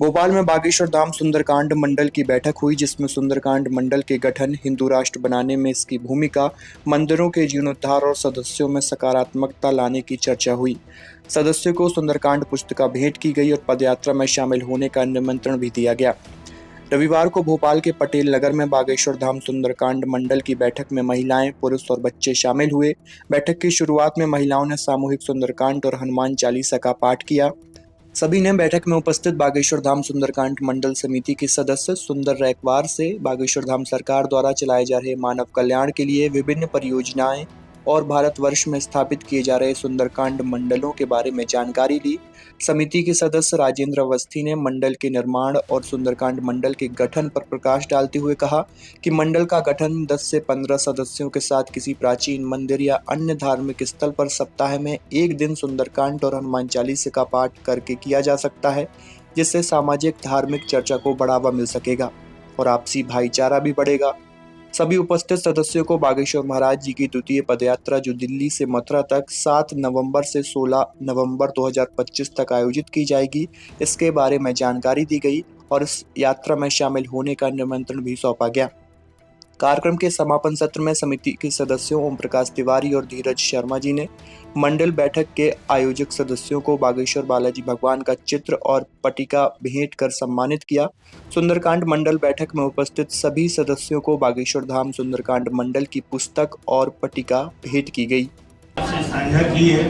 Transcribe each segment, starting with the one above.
भोपाल में बागेश्वर धाम सुंदरकांड मंडल की बैठक हुई, जिसमें सुंदरकांड मंडल के गठन, हिंदू राष्ट्र बनाने में इसकी भूमिका, मंदिरों के जीर्णोद्धार और सदस्यों में सकारात्मकता लाने की चर्चा हुई। सदस्यों को सुंदरकांड पुस्तिका भेंट की गई और पदयात्रा में शामिल होने का निमंत्रण भी दिया गया। रविवार को भोपाल के पटेल नगर में बागेश्वर धाम सुंदरकांड मंडल की बैठक में महिलाएं, पुरुष और बच्चे शामिल हुए। बैठक की शुरुआत में महिलाओं ने सामूहिक सुंदरकांड और हनुमान चालीसा का पाठ किया। सभी ने बैठक में उपस्थित बागेश्वर धाम सुंदरकांड मंडल समिति के सदस्य सुंदर रैकवार से बागेश्वर धाम सरकार द्वारा चलाए जा रहे मानव कल्याण के लिए विभिन्न परियोजनाएं और भारतवर्ष में स्थापित किए जा रहे सुंदरकांड मंडलों के बारे में जानकारी ली। समिति के सदस्य राजेंद्र अवस्थी ने मंडल के निर्माण और सुंदरकांड मंडल के गठन पर प्रकाश डालते हुए कहा कि मंडल का गठन 10 से 15 सदस्यों के साथ किसी प्राचीन मंदिर या अन्य धार्मिक स्थल पर सप्ताह में एक दिन सुंदरकांड और हनुमान चालीसा का पाठ करके किया जा सकता है, जिससे सामाजिक धार्मिक चर्चा को बढ़ावा मिल सकेगा और आपसी भाईचारा भी बढ़ेगा। सभी उपस्थित सदस्यों को बागेश्वर महाराज जी की द्वितीय पदयात्रा, जो दिल्ली से मथुरा तक 7 नवंबर से 16 नवंबर 2025 तक आयोजित की जाएगी, इसके बारे में जानकारी दी गई और इस यात्रा में शामिल होने का निमंत्रण भी सौंपा गया। कार्यक्रम के समापन सत्र में समिति के सदस्यों ओम प्रकाश तिवारी और धीरज शर्मा जी ने मंडल बैठक के आयोजक सदस्यों को बागेश्वर बालाजी भगवान का चित्र और पट्टिका भेंट कर सम्मानित किया। सुंदरकांड मंडल बैठक में उपस्थित सभी सदस्यों को बागेश्वर धाम सुंदरकांड मंडल की पुस्तक और पट्टिका भेंट की गई। साझा की है।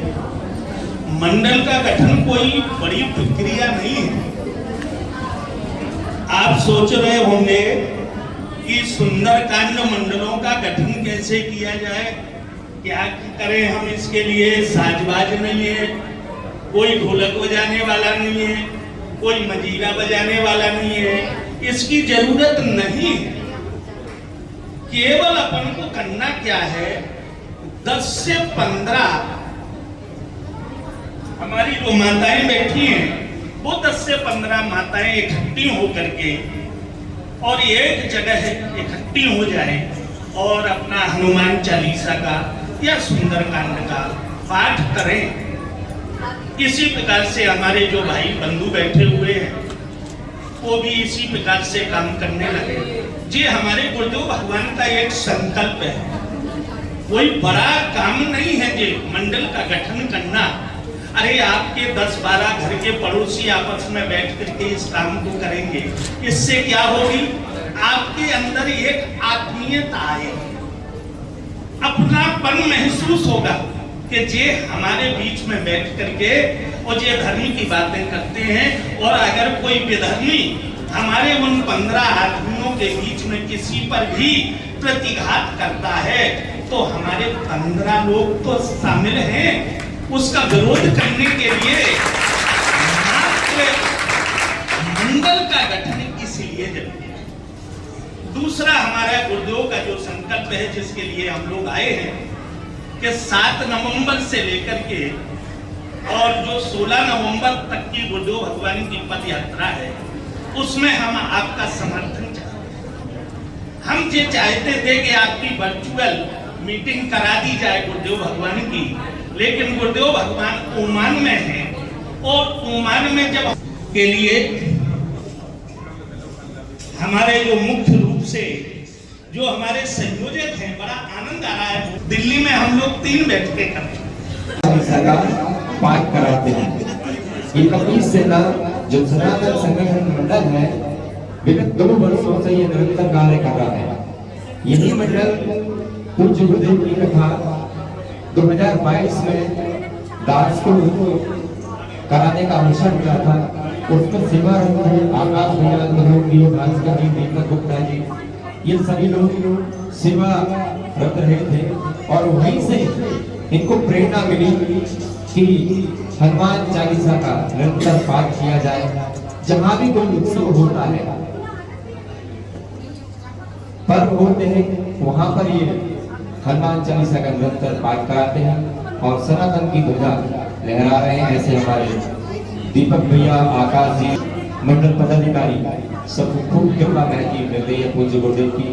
मंडल का गठन कोई बड़ी प्रक्रिया नहीं है। आप सोच रहे होंगे कि सुंदरकांड मंडलों का गठन कैसे किया जाए, क्या करें हम इसके लिए। साजबाज नहीं है, कोई ढोलक बजाने वाला नहीं है, कोई मजीरा बजाने वाला नहीं है, इसकी जरूरत नहीं है। केवल अपन को करना क्या है, 10 से 15 हमारी जो माताएं बैठी हैं, वो 10 से 15 माताएं इकट्ठी होकर के और एक जगह इकट्ठी हो जाए और अपना हनुमान चालीसा का या सुंदरकांड का पाठ करें। इसी प्रकार से हमारे जो भाई बंधु बैठे हुए हैं, वो भी इसी प्रकार से काम करने लगे। ये हमारे गुरुदेव भगवान का एक संकल्प है, कोई बड़ा काम नहीं है ये मंडल का गठन करना। अरे आपके 10-12 घर के पड़ोसी आपस में बैठ करके इस काम को करेंगे, इससे क्या होगी, आपके अंदर एक आत्मीयता आएगी, अपनापन महसूस होगा कि जे हमारे बीच में बैठ करके और ये धर्म की बातें करते हैं। और अगर कोई विधर्मी हमारे उन 15 आदमियों के बीच में किसी पर भी प्रतिघात करता है, तो हमारे 15 लोग तो शामिल हैं उसका विरोध करने के लिए। मात्र मंडल का गठन इसलिए जरूरी है। दूसरा, हमारा गुरुदेव का जो संकल्प है, जिसके लिए हम लोग आए हैं, कि 7 नवंबर से लेकर के और जो 16 नवंबर तक की गुरुदेव भगवान की पद यात्रा है, उसमें हम आपका समर्थन चाहते हैं। हम ये चाहते थे कि आपकी वर्चुअल मीटिंग करा दी जाए गुरुदेव भगवान की, लेकिन गुरुदेव भगवान ओमान में हैं और ओमान में जब के लिए हमारे जो मुख्य रूप से जो हमारे संयोजक हैं, बड़ा आनंद आ रहा है। दिल्ली में हम लोग 3 बैठकें करते हैं, पाठ कराते हैं। ये कपीस सेना जो सनातन संगठन मंडल है, विगत 2 वर्षों से ये निरंतर कार्य कर रहा है। यही मंडल पूज्य गुरुदेव की कथा 2022 में दास को कराने का अवसर मिला था। उसमें सेवा आकाश भैया, भास्कर जी, दीपक गुप्ता जी, ये सभी लोग सेवा रत रहे थे और वहीं से इनको प्रेरणा मिली कि हनुमान चालीसा का निरंतर पाठ किया जाए। जहां भी कोई उत्सव होता है, पर्व होते हैं, वहां पर ये हनुमान चालीसा का निरंतर पाठ कराते हैं और सनातन की ध्वजा लहरा रहे हैं। ऐसे हमारे दीपक भैया, आकाश जी, मंडल पदाधिकारी सब खूब कृपा महती मिलती है पूज्य गुरुदेव की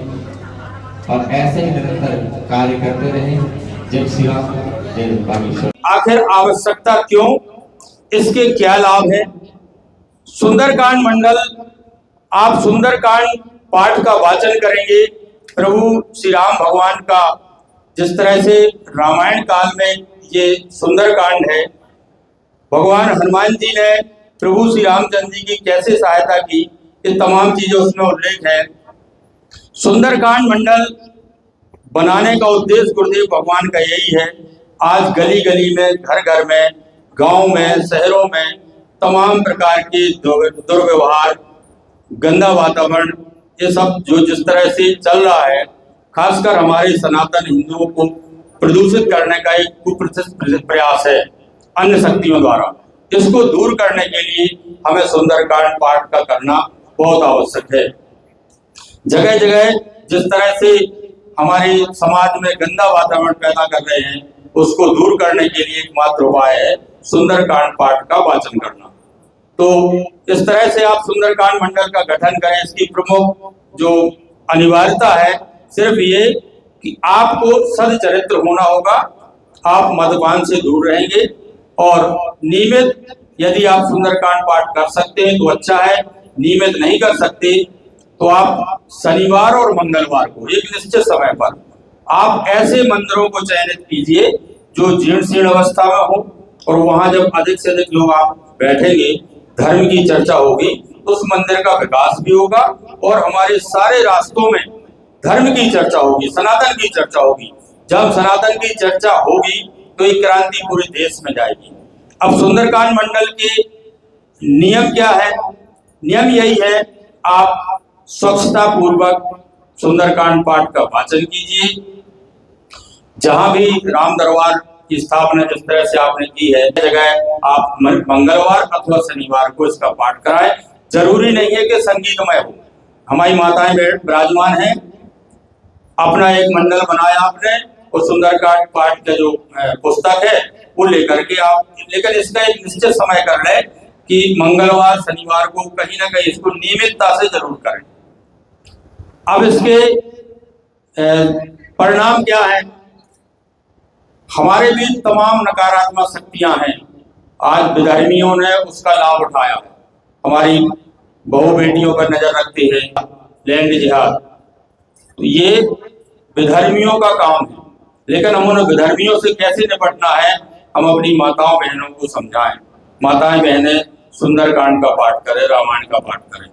और ऐसे ही निरंतर कार्य करते रहे। जय श्री राम, जय बागेश्वर। आखिर आवश्यकता क्यों, इसके क्या लाभ है? सुंदरकांड मंडल, आप सुंदरकांड पाठ का वाचन करेंगे। प्रभु श्री राम भगवान का जिस तरह से रामायण काल में ये सुंदरकांड है, भगवान हनुमान जी ने प्रभु श्री रामचंद्र जी की कैसे सहायता की, ये तमाम चीजें उसमें उल्लेख है। सुंदरकांड मंडल बनाने का उद्देश्य गुरुदेव भगवान का यही है। आज गली गली में, घर घर में, गांव में, शहरों में तमाम प्रकार के दुर्व्यवहार, गंदा वातावरण, ये सब जो जिस तरह से चल रहा है, खासकर हमारे सनातन हिंदुओं को प्रदूषित करने का एक कुप्रसिद्ध प्रयास है अन्य शक्तियों द्वारा। इसको दूर करने के लिए हमें सुंदरकांड पाठ का करना बहुत आवश्यक है। जगह जगह जिस तरह से हमारे समाज में गंदा वातावरण पैदा कर रहे हैं, उसको दूर करने के लिए एकमात्र उपाय है सुंदरकांड पाठ का वाचन करना। तो इस तरह से आप सुंदरकांड मंडल का गठन करें। इसकी प्रमुख जो अनिवार्यता है सिर्फ ये कि आपको सदचरित्र होना होगा, आप मद्यपान से दूर रहेंगे और नियमित यदि आप सुंदरकांड पाठ कर सकते हैं तो अच्छा है, नियमित नहीं कर सकते तो आप शनिवार और मंगलवार को एक निश्चित समय पर आप ऐसे मंदिरों को चयनित कीजिए जो जीर्ण शीर्ण अवस्था में हो, और वहां जब अधिक से अधिक लोग आप बैठेंगे, धर्म की चर्चा होगी, तो उस मंदिर का विकास भी होगा और हमारे सारे रास्तों में धर्म की चर्चा होगी, सनातन की चर्चा होगी। जब सनातन की चर्चा होगी तो एक क्रांति पूरे देश में जाएगी। अब सुंदरकांड मंडल के नियम क्या है? नियम यही है, आप स्वच्छता पूर्वक सुंदरकांड पाठ का वाचन कीजिए। जहां भी राम दरबार की स्थापना जिस तरह से आपने की है, जगह आप मंगलवार अथवा शनिवार को इसका पाठ कराएं। जरूरी नहीं है कि संगीतमय हो। हमारी माताएं विराजमान हैं, अपना एक मंडल बनाया आपने और सुंदरकांड पाठ का जो पुस्तक है वो लेकर के आप, लेकिन इसका एक निश्चित समय कर लें कि मंगलवार शनिवार को कहीं ना कहीं इसको नियमितता से जरूर करें। अब इसके परिणाम क्या है? हमारे बीच तमाम नकारात्मक शक्तियां हैं। आज विधर्मियों ने उसका लाभ उठाया है, हमारी बहू बेटियों पर नजर रखते हैं, लैंड जिहाद। तो ये विधर्मियों का काम है, लेकिन हम उन विधर्मियों से कैसे निपटना है, हम अपनी माताओं बहनों को समझाएं। माताएं बहनें सुंदरकांड का पाठ करें, रामायण का पाठ करें।